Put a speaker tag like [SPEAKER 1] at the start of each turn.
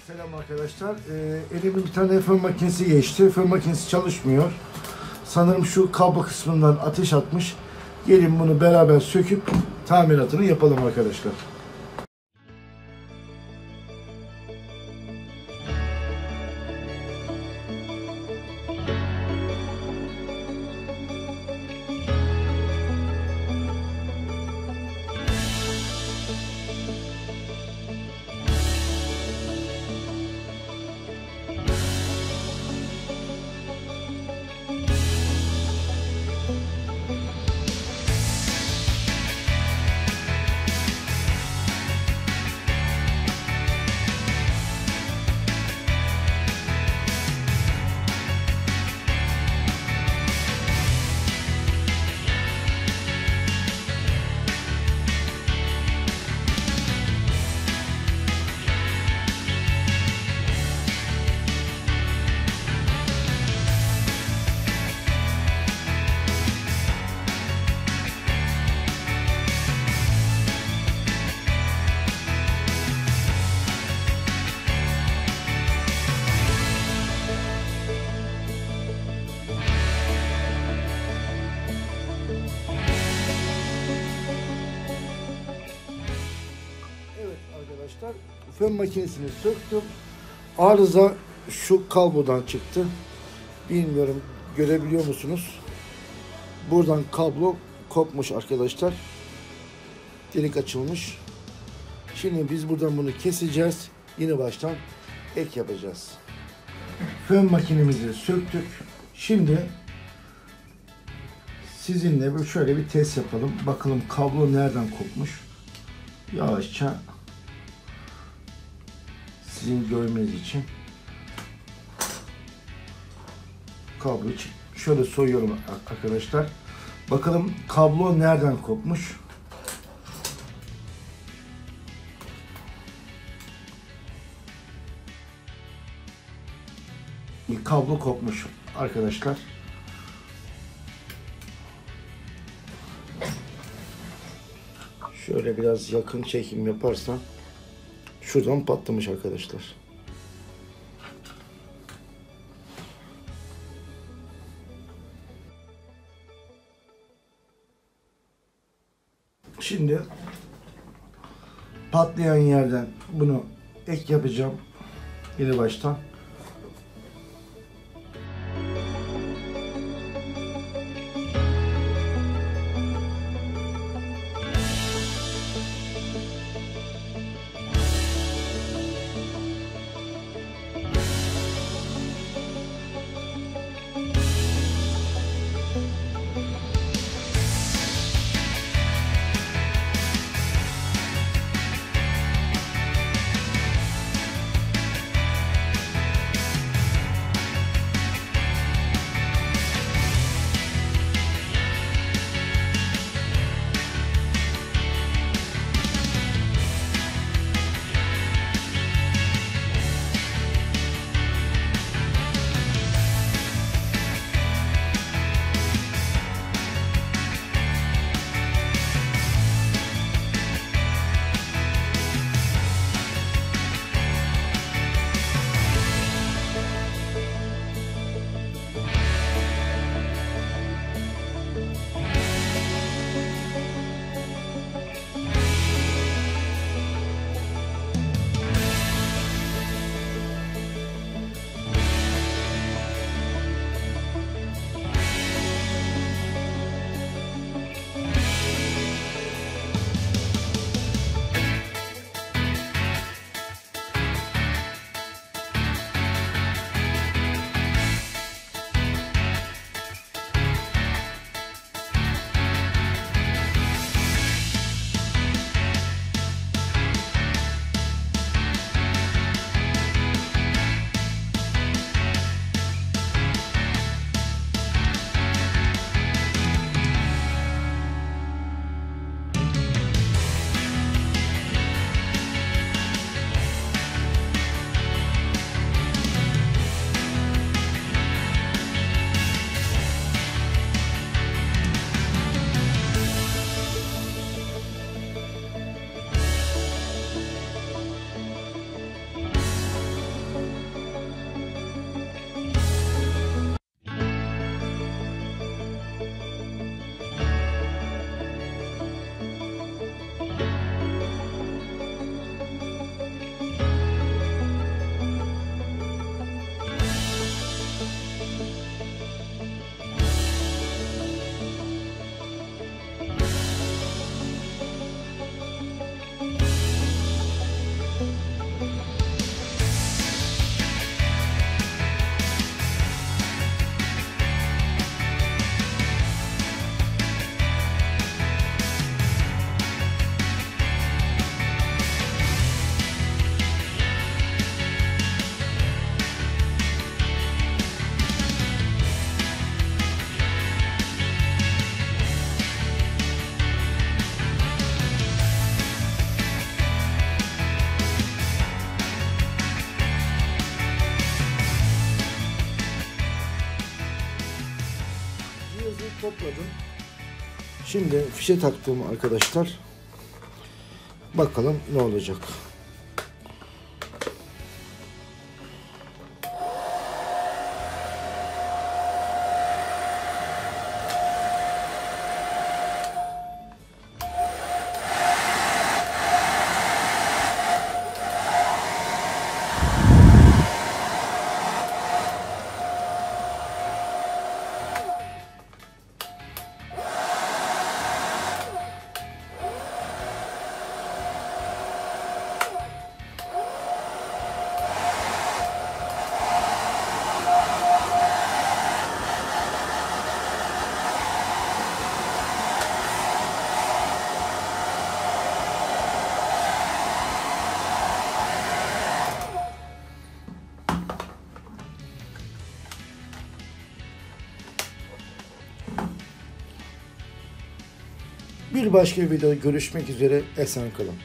[SPEAKER 1] Selam arkadaşlar. Elimin bir tane fön makinesi geçti. Fön makinesi çalışmıyor. Sanırım şu kablo kısmından ateş atmış. Gelin bunu beraber söküp tamiratını yapalım arkadaşlar. Arkadaşlar fön makinesini söktüm. Arıza şu kablodan çıktı. Bilmiyorum görebiliyor musunuz? Buradan kablo kopmuş arkadaşlar. Delik açılmış. Şimdi biz buradan bunu keseceğiz. Yine baştan ek yapacağız. Fön makinemizi söktük. Şimdi sizinle şöyle bir test yapalım. Bakalım kablo nereden kopmuş. Yavaşça sizin görmeniz için kabloyu şöyle soyuyorum arkadaşlar. Bakalım kablo nereden kopmuş. Kablo kopmuş arkadaşlar. Şöyle biraz yakın çekim yaparsam şuradan patlamış arkadaşlar. Şimdi patlayan yerden bunu ek yapacağım. Yeni baştan. topladım. Şimdi fişe taktım arkadaşlar. Bakalım ne olacak. Bir başka videoda görüşmek üzere. Esen kalın.